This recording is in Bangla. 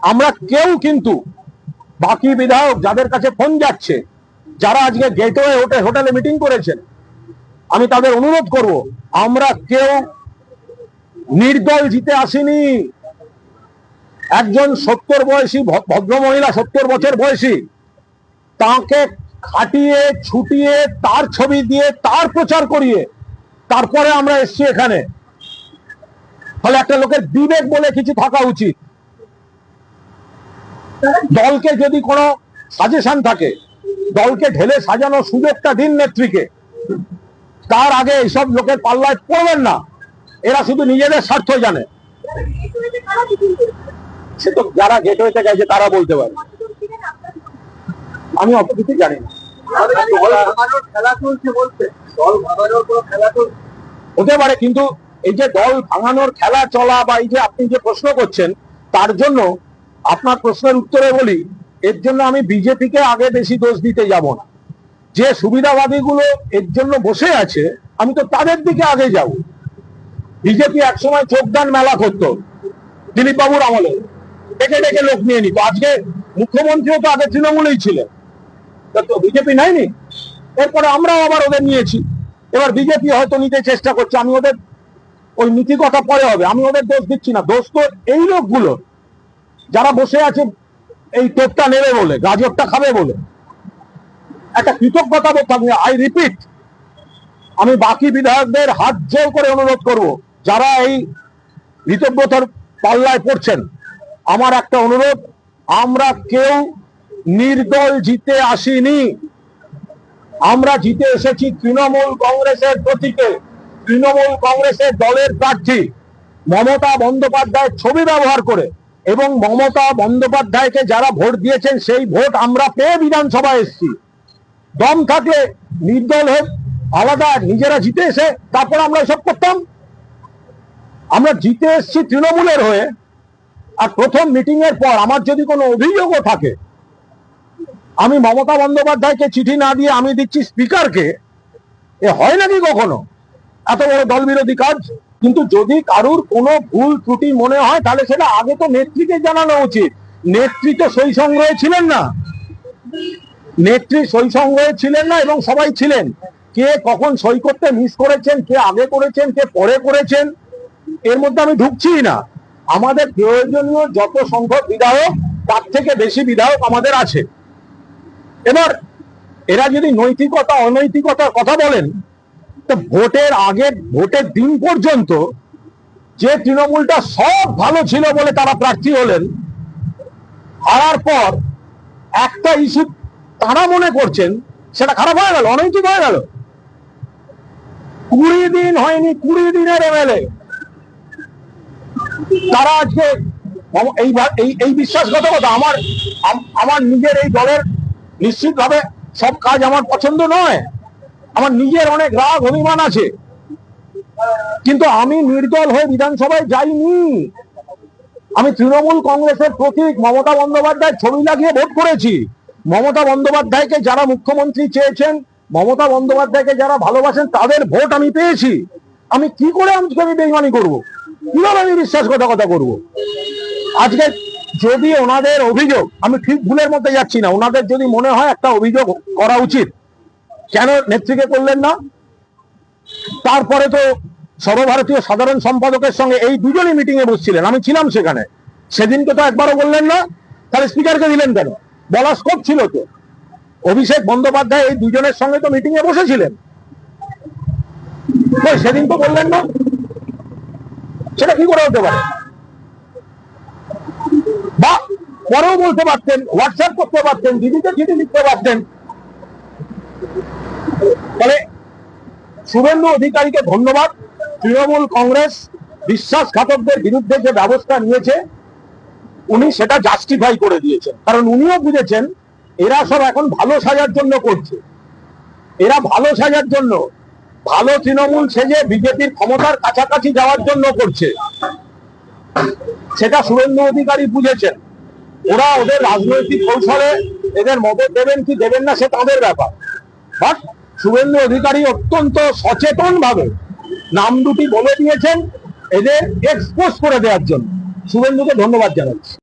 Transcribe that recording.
আমরা কেউ কিন্তু বাকি বিধায়ক যাদের কাছে ফোন যাচ্ছে, যারা আজকে গেটওয়ে হোটেলে মিটিং করেছেন, আমি তাদের অনুরোধ করব, আমরা কেউ নির্দল জিতে আসিনি। একজন 70 বয়সী ভদ্রমহিলা, 70 বছর বয়সী, তাকে খাটিয়ে ছুটিয়ে তার ছবি দিয়ে তার প্রচার করিয়ে তারপরে আমরা এসছি এখানে। ফলে একটা লোকের বিবেক বলে কিছু থাকা উচিত। দলকে যদি কোনো সাজেশন থাকে, দলকে ঢেলে সাজানো সুযোগটা দিন নেত্রীকে। তার আগে এইসব লোকের পাল্লায় পড়বেন না, এরা শুধু নিজেদের স্বার্থ জানে। সে তো যারা গেটওয়েতে গেছে তারা বলতে পারে, আমি অত কিছু জানি না। হতে পারে, কিন্তু এই যে দল ভাঙানোর খেলা চলা বা এই যে আপনি যে প্রশ্ন করছেন, তার জন্য আপনার প্রশ্নের উত্তরে বলি, এর জন্য আমি বিজেপিকে আগে বেশি দোষ দিতে যাব না। যে সুবিধাবাদী গুলো এর জন্য বসে আছে, আমি তো তাদের দিকে আগে যাব। বিজেপি একসময় চোখদান মেলা করতো দিলীপ বাবুর আমলে, ডেকে ডেকে লোক নিয়ে নিত। আজকে মুখ্যমন্ত্রীও তো আগে তৃণমূলেই ছিলেন, তো বিজেপি নেয়নি। এরপরে আমরাও আবার ওদের নিয়েছি। এবার বিজেপি হয়তো নিতে চেষ্টা করছে, আমি ওদের ওই নীতি কথা পরে হবে, আমি ওদের দোষ দিচ্ছি না। দোষ তো এই লোকগুলো যারা বসে আছে এই টোপটা নেবে বলে, গাজরটা খাবে বলে। একটা কৃতজ্ঞতা বোধ থাকবে। আই রিপিট, আমি বাকি বিধায়কদের হাত জোর করে অনুরোধ করব, যারা এই কৃতজ্ঞতার পাল্লায় পড়ছেন, আমার একটা অনুরোধ, আমরা কেউ নির্দল জিতে আসিনি। আমরা জিতে এসেছি তৃণমূল কংগ্রেসের প্রতীকে, তৃণমূল কংগ্রেসের দলের প্রার্থী মমতা বন্দ্যোপাধ্যায়ের ছবি ব্যবহার করে, এবং মমতা বন্দ্যোপাধ্যায়কে যারা ভোট দিয়েছেন সেই ভোট আমরা পেয়ে বিধানসভায় এসেছি। দম থাকলে নির্দল হয়ে আলাদা নিজেরা জিতে এসে তারপর আমরা এসব করতাম। আমরা জিতে এসেছি তৃণমূলের হয়ে। আর প্রথম মিটিং এর পর আমার যদি কোনো অভিযোগও থাকে, আমি মমতা বন্দ্যোপাধ্যায়কে চিঠি না দিয়ে আমি দিচ্ছি স্পিকারকে। এ হয় নাকি কখনো এত বড় দল বিরোধী কাজ? কিন্তু যদি কারুর কোনো ভুল ত্রুটি মনে হয়, তাহলে সেটা আগে তো নেত্রীকে জানানো উচিত। নেত্রী তো সই সংগ্রহে ছিলেন না, নেত্রী সই সংগ্রহে ছিলেন না, এবং সবাই ছিলেন। কে কখন সই করতে মিস করেছেন, কে আগে করেছেন, কে পরে করেছেন, এর মধ্যে আমি ঢুকছি না। আমাদের প্রয়োজনীয় যত সংখ্যক বিধায়ক, তার থেকে বেশি বিধায়ক আমাদের আছে। এবার এরা যদি নৈতিকতা অনৈতিকতার কথা বলেন, তো ভোটের আগে, ভোটের দিন পর্যন্ত যে তৃণমূলটা সব ভালো ছিল বলে তারা প্রার্থী হলেন, হারার পর একটা ইস্যু তারা মনে করছেন সেটা খারাপ হয়ে গেল, অনৈতিক হয়ে গেল। 20 দিন হয়নি, 20 দিনের এমএলএ তারা আজকে এই বিশ্বাসঘাতকতা। আমার নিজের এই দলের নিশ্চিতভাবে সব কাজ আমার পছন্দ নয়, আমার নিজের অনেক রাগ অভিমান আছে, কিন্তু আমি নির্দল হয়ে বিধানসভায় যাইনি। আমি তৃণমূল কংগ্রেসের প্রতীক মমতা বন্দ্যোপাধ্যায়ের ছবি লাগিয়ে ভোট করেছি। মমতা বন্দ্যোপাধ্যায়কে যারা মুখ্যমন্ত্রী চেয়েছেন, মমতা বন্দ্যোপাধ্যায়কে যারা ভালোবাসেন, তাদের ভোট আমি পেয়েছি। আমি কি করে আমি বেইমানি করবো? কিভাবে আমি বিশ্বাসঘাতকতা করবো? আজকে যদি ওনাদের অভিযোগ, আমি ঠিক ভুলের মধ্যে যাচ্ছি না, ওনাদের যদি মনে হয় একটা অভিযোগ করা উচিত, কেন নেত্রীকে করলেন না? তারপরে তো সর্বভারতীয় সাধারণ সম্পাদকের সঙ্গে এই দুজনই মিটিং এ বসছিলেন, আমি ছিলাম সেখানে। সেদিনকে তো একবারও বললেন না, তাহলে স্পিকারকে দিলেন কেন? বলার স্কোপ ছিল তো। অভিষেক বন্দ্যোপাধ্যায় এই দুজনের সঙ্গে তো মিটিং এ বসেছিলেন, সেদিন তো বললেন না। সেটা কি করে হতে পারে? বা পরেও বলতে পারতেন, হোয়াটসঅ্যাপ করতে পারতেন, দিদিকে চিঠি লিখতে পারতেন। ফলে শুভেন্দু অধিকারীকে ধন্যবাদ। তৃণমূল কংগ্রেস বিশ্বাসঘাতকদের বিরুদ্ধে যে ব্যবস্থা নিয়েছে, উনি সেটা জাস্টিফাই করে দিয়েছেন। কারণ উনিও বুঝেছেন এরা সব এখন ভালো সাজার জন্য করছে। এরা ভালো সাজার জন্য, ভালো তৃণমূল সেজে বিজেপির ক্ষমতার কাছাকাছি যাওয়ার জন্য করছে, সেটা শুভেন্দু অধিকারী বুঝেছেন। ওরা ওদের রাজনৈতিক কৌশলে এদের মদত দেবেন কি দেবেন না, সে তাদের ব্যাপার। বাট শুভেন্দু অধিকারী অত্যন্ত সচেতন ভাবে নাম দুটি বলে দিয়েছেন এদের এক্সপোজ করে দেওয়ার জন্য। শুভেন্দুকে ধন্যবাদ জানাচ্ছি।